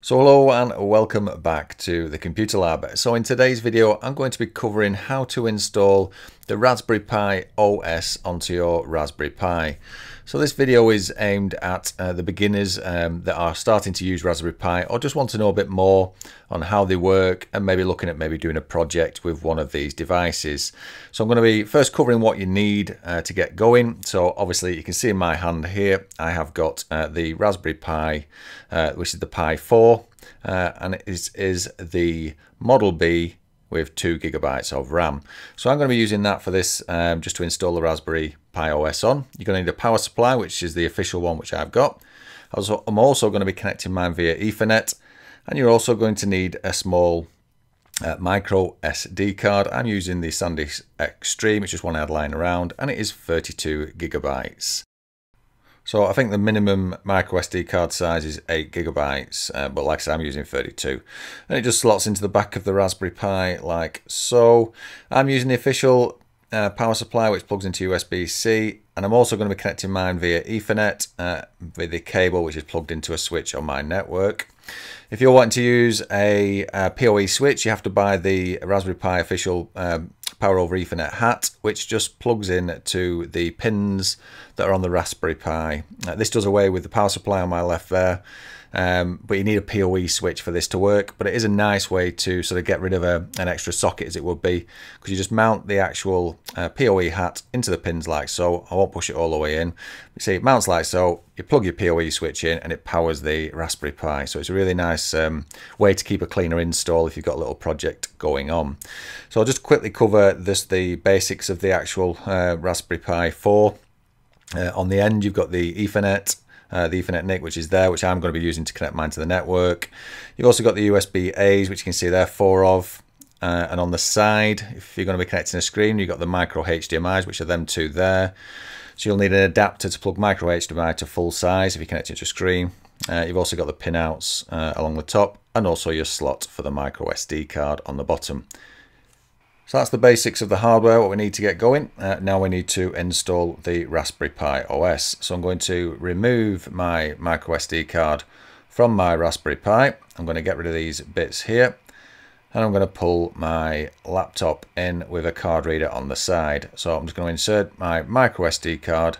So hello and welcome back to the Computer Lab. So in today's video I'm going to be covering how to install the Raspberry Pi OS onto your Raspberry Pi. So this video is aimed at the beginners that are starting to use Raspberry Pi or just want to know a bit more on how they work and maybe looking at maybe doing a project with one of these devices. So I'm going to be first covering what you need to get going. So obviously you can see in my hand here I have got the Raspberry Pi which is the Pi 4 and it is the Model B with 2 gigabytes of RAM. So I'm going to be using that for this just to install the Raspberry Pi OS on. You're going to need a power supply, which is the official one which I've got. I'm also going to be connecting mine via Ethernet, and you're also going to need a small micro SD card. I'm using the SanDisk Extreme, which is one I had lying around, and it is 32 gigabytes. So I think the minimum micro SD card size is 8 gigabytes, but like I said, I'm using 32. And it just slots into the back of the Raspberry Pi like so. I'm using the official power supply, which plugs into USB-C, and I'm also going to be connecting mine via Ethernet with the cable which is plugged into a switch on my network. If you're wanting to use a PoE switch, you have to buy the Raspberry Pi official Power over Ethernet hat, which just plugs in to the pins that are on the Raspberry Pi. This does away with the power supply on my left there, but you need a PoE switch for this to work. But it is a nice way to sort of get rid of an extra socket, as it would be, because you just mount the actual PoE hat into the pins like so. I won't push it all the way in. You see, it mounts like so. You plug your PoE switch in and it powers the Raspberry Pi. So it's a really nice way to keep a cleaner install if you've got a little project going on. So I'll just quickly cover the basics of the actual Raspberry Pi 4. On the end you've got the Ethernet NIC, which is there, which I'm going to be using to connect mine to the network. You've also got the USB-A's, which you can see there, 4 of. And on the side, if you're going to be connecting a screen, you've got the micro HDMI's, which are them two there. So you'll need an adapter to plug micro HDMI to full size if you're connecting to a screen. You've also got the pinouts along the top, and also your slot for the micro SD card on the bottom. So that's the basics of the hardware, what we need to get going. Now we need to install the Raspberry Pi OS. So I'm going to remove my micro SD card from my Raspberry Pi. I'm going to get rid of these bits here. And I'm going to pull my laptop in with a card reader on the side. So I'm just going to insert my micro SD card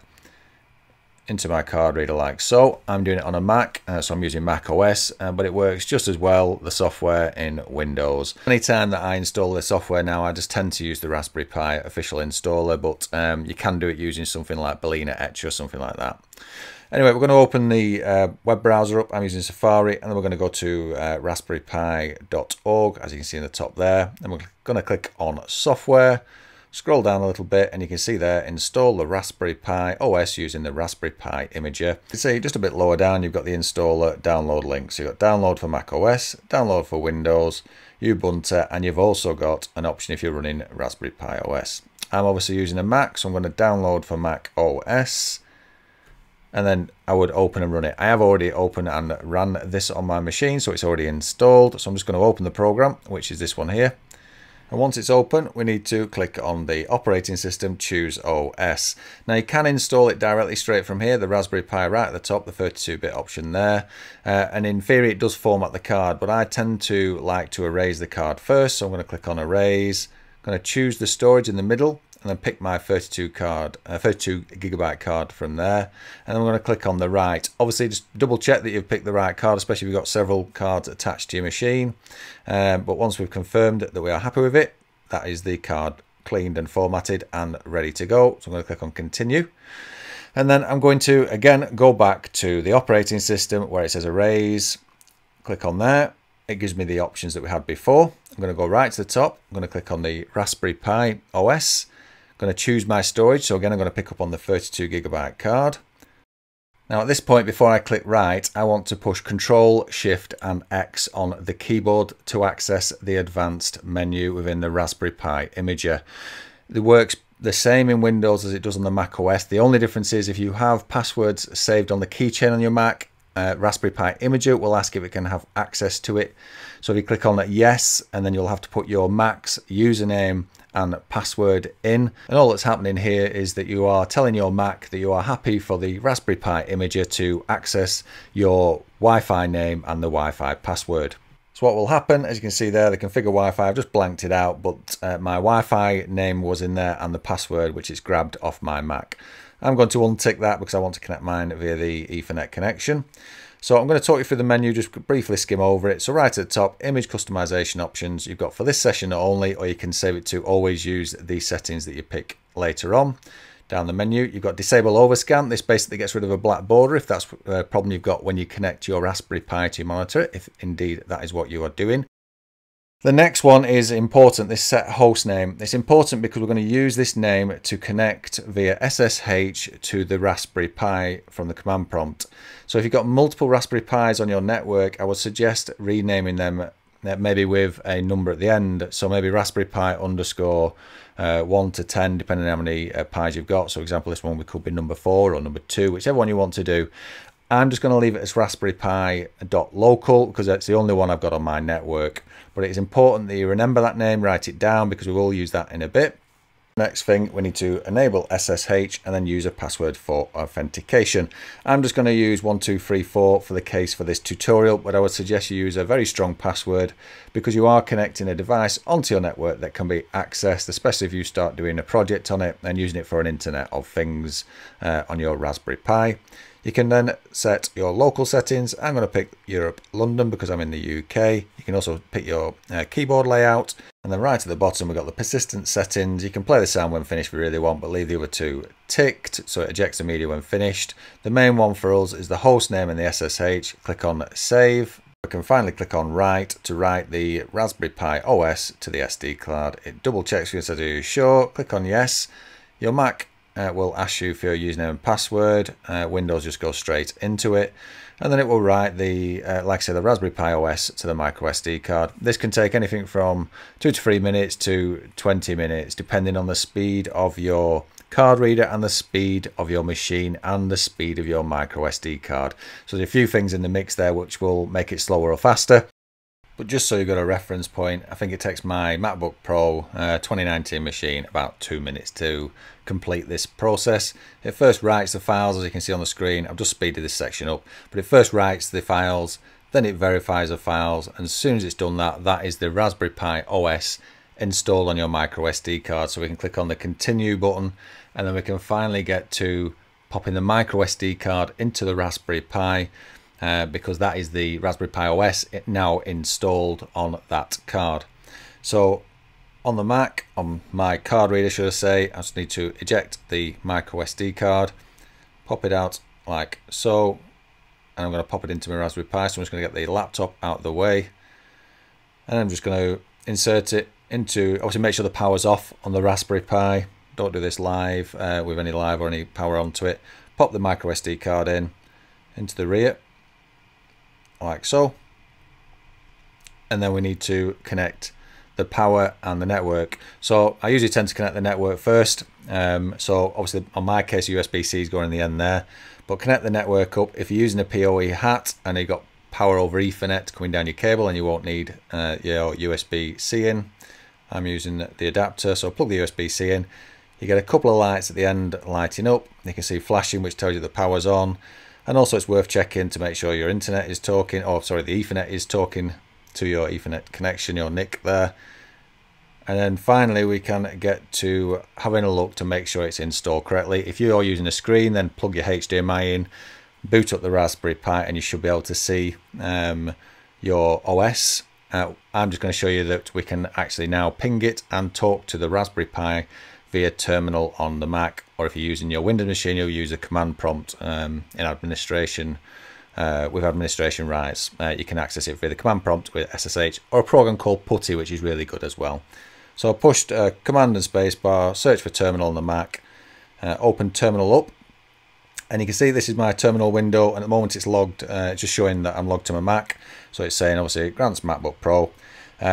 into my card reader like so. I'm doing it on a Mac, so I'm using Mac OS, but it works just as well, the software, in Windows. Anytime that I install the software now, I just tend to use the Raspberry Pi official installer, but you can do it using something like Balena Etch or something like that. Anyway, we're going to open the web browser up. I'm using Safari, and then we're going to go to raspberrypi.org, as you can see in the top there. And we're going to click on Software, scroll down a little bit, and you can see there, install the Raspberry Pi OS using the Raspberry Pi Imager. You can see just a bit lower down, you've got the installer download link. So you've got download for Mac OS, download for Windows, Ubuntu, and you've also got an option if you're running Raspberry Pi OS. I'm obviously using a Mac, so I'm going to download for Mac OS. And then I would open and run it. I have already opened and ran this on my machine, so it's already installed. So I'm just going to open the program, which is this one here. And once it's open, we need to click on the operating system, choose OS. Now you can install it directly straight from here, the Raspberry Pi right at the top, the 32-bit option there. And in theory, it does format the card, but I tend to like to erase the card first. So I'm going to click on Erase. I'm going to choose the storage in the middle, and then pick my 32 gigabyte card from there, and I'm going to click on the right. Obviously just double check that you've picked the right card, especially if you've got several cards attached to your machine, but once we've confirmed that we are happy with it, that is the card cleaned and formatted and ready to go. So I'm going to click on continue, and then I'm going to again go back to the operating system where it says erase. Click on there. It gives me the options that we had before. I'm going to go right to the top. I'm going to click on the Raspberry Pi OS. I'm going to choose my storage. So again, I'm going to pick up on the 32 gigabyte card. Now at this point, before I click right, I want to push Control, Shift and X on the keyboard to access the advanced menu within the Raspberry Pi Imager. It works the same in Windows as it does on the Mac OS. The only difference is if you have passwords saved on the keychain on your Mac, Raspberry Pi Imager will ask if it can have access to it. So if you click on that yes, and then you'll have to put your Mac's username and password in, and all that's happening here is that you are telling your Mac that you are happy for the Raspberry Pi imager to access your Wi-Fi name and the Wi-Fi password. So what will happen, as you can see there, the configure Wi-Fi, I've just blanked it out, but my Wi-Fi name was in there and the password, which is grabbed off my Mac. I'm going to untick that because I want to connect mine via the Ethernet connection. So I'm going to talk you through the menu, just briefly skim over it. So right at the top, image customization options you've got for this session only, or you can save it to always use the settings that you pick later on. Down the menu, you've got disable overscan. This basically gets rid of a black border if that's a problem you've got when you connect your Raspberry Pi to your monitor, if indeed that is what you are doing. The next one is important, this set host name. It's important because we're going to use this name to connect via SSH to the Raspberry Pi from the command prompt. So if you've got multiple Raspberry Pis on your network, I would suggest renaming them maybe with a number at the end. So maybe Raspberry Pi underscore 1 to 10, depending on how many Pis you've got. So for example, this one could be number 4 or number 2, whichever one you want to do. I'm just going to leave it as Raspberry Pi.local because that's the only one I've got on my network. But it is important that you remember that name, write it down, because we will use that in a bit. Next thing, we need to enable SSH and then use a password for authentication. I'm just going to use 1234 for the case for this tutorial, but I would suggest you use a very strong password because you are connecting a device onto your network that can be accessed, especially if you start doing a project on it and using it for an Internet of Things on your Raspberry Pi. You can then set your local settings. I'm going to pick Europe, London because I'm in the UK. You can also pick your keyboard layout. And then right at the bottom, we've got the persistent settings. You can play the sound when finished if you really want, but leave the other two ticked so it ejects the media when finished. The main one for us is the host name and the SSH. Click on save. I can finally click on write to write the Raspberry Pi OS to the SD card. It double checks you and says, are you sure? Click on yes. Your Mac will ask you for your username and password. Windows just goes straight into it, and then it will write the like I said, the Raspberry Pi OS to the micro SD card. This can take anything from 2 to 3 minutes to 20 minutes depending on the speed of your card reader and the speed of your machine and the speed of your micro SD card. So there's a few things in the mix there which will make it slower or faster. But just so you've got a reference point, I think it takes my MacBook Pro 2019 machine about 2 minutes to complete this process. It first writes the files, as you can see on the screen. I've just speeded this section up, but it first writes the files, then it verifies the files, and as soon as it's done that, that is the Raspberry Pi OS installed on your micro SD card. So we can click on the continue button, and then we can finally get to popping the micro SD card into the Raspberry Pi. Because that is the Raspberry Pi OS now installed on that card. So on the Mac, on my card reader should I say, I just need to eject the micro SD card, pop it out like so, and I'm going to pop it into my Raspberry Pi. So I'm just going to get the laptop out of the way, and I'm just going to insert it into, obviously make sure the power's off on the Raspberry Pi. Don't do this live with any live or any power onto it. Pop the micro SD card into the rear like so, and then we need to connect the power and the network. So I usually tend to connect the network first, so obviously on my case USB-C is going in the end there, but connect the network up. If you're using a PoE hat and you've got power over Ethernet coming down your cable and you won't need your USB-C in, I'm using the adapter, so plug the USB-C in. You get a couple of lights at the end lighting up. You can see flashing, which tells you the power's on. And also it's worth checking to make sure your internet is talking, or sorry, the Ethernet is talking to your Ethernet connection, your NIC there. And then finally we can get to having a look to make sure it's installed correctly. If you're using a screen, then plug your HDMI in, boot up the Raspberry Pi, and you should be able to see your OS. I'm just going to show you that we can actually now ping it and talk to the Raspberry Pi via terminal on the Mac, or if you're using your Windows machine, you'll use a command prompt in administration with administration rights. You can access it via the command prompt with SSH or a program called PuTTY, which is really good as well. So I pushed command and space bar, search for terminal on the Mac, open terminal up, and you can see this is my terminal window, and at the moment it's logged, just showing that I'm logged to my Mac. So it's saying obviously Grant's MacBook Pro.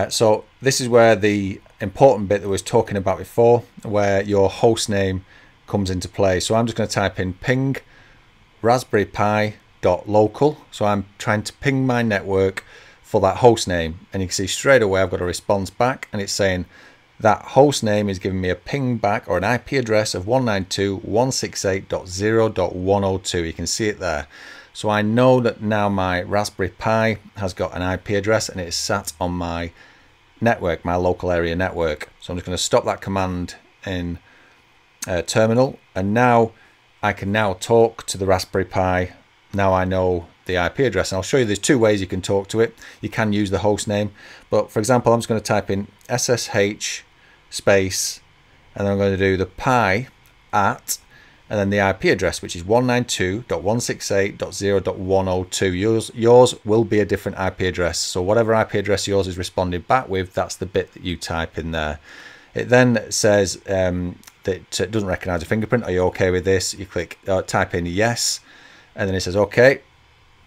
So this is where the important bit that we was talking about before, where your host name comes into play. So I'm just going to type in ping Raspberry Pi.local. So I'm trying to ping my network for that host name, and you can see straight away I've got a response back, and it's saying that host name is giving me a ping back or an IP address of 192.168.0.102. You can see it there. So I know that now my Raspberry Pi has got an IP address and it's sat on my network, my local area network. So I'm just going to stop that command in terminal, and now I can now talk to the Raspberry Pi. Now I know the IP address, and I'll show you there's two ways you can talk to it. You can use the host name, but for example, I'm just going to type in SSH space, and then I'm going to do the pi at, and then the IP address, which is 192.168.0.102. Yours will be a different IP address. So whatever IP address yours is responding back with, that's the bit that you type in there. It then says that it doesn't recognize a fingerprint. Are you okay with this? You click, type in yes, and then it says okay,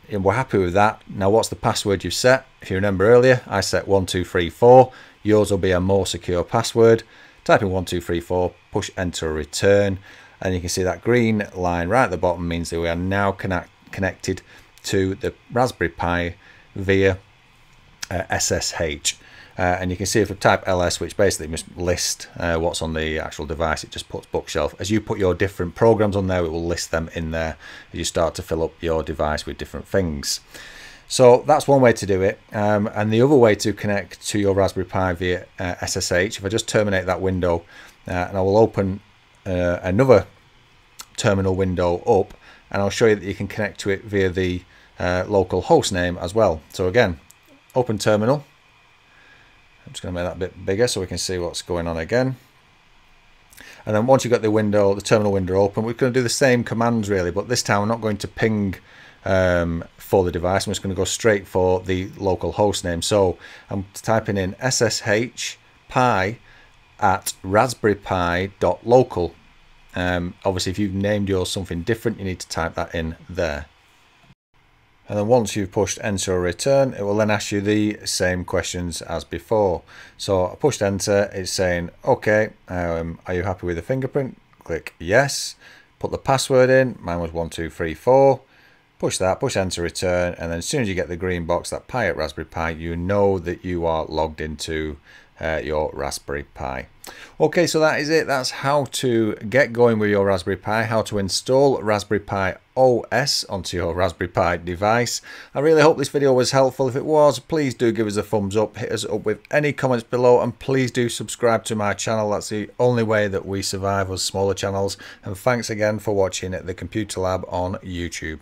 and we're happy with that. Now what's the password you've set? If you remember earlier, I set 1234. Yours will be a more secure password. Type in 1234, push enter or return, and you can see that green line right at the bottom means that we are now connected to the Raspberry Pi via SSH. And you can see if we type ls, which basically must list what's on the actual device, it just puts bookshelf. As you put your different programs on there, it will list them in there as you start to fill up your device with different things. So that's one way to do it. And the other way to connect to your Raspberry Pi via SSH, if I just terminate that window and I will open another terminal window up, and I'll show you that you can connect to it via the local host name as well. So again, open terminal. I'm just going to make that a bit bigger so we can see what's going on again. And then once you've got the window, the terminal window open, we're going to do the same commands really, but this time I'm not going to ping for the device. I'm just going to go straight for the local host name. So I'm typing in SSH pi at raspberrypi.local. Obviously, if you've named yours something different, you need to type that in there. And then once you've pushed enter or return, it will then ask you the same questions as before. So I pushed enter, it's saying, okay, are you happy with the fingerprint? Click yes, put the password in, mine was 1234, push that, push enter, return, and then as soon as you get the green box, that Pi at Raspberry Pi, you know that you are logged into your Raspberry Pi. Okay, so that is it. That's how to get going with your Raspberry Pi, how to install Raspberry Pi OS onto your Raspberry Pi device. I really hope this video was helpful. If it was, please do give us a thumbs up, hit us up with any comments below, and please do subscribe to my channel. That's the only way that we survive as smaller channels. And thanks again for watching at the Computer Lab on YouTube.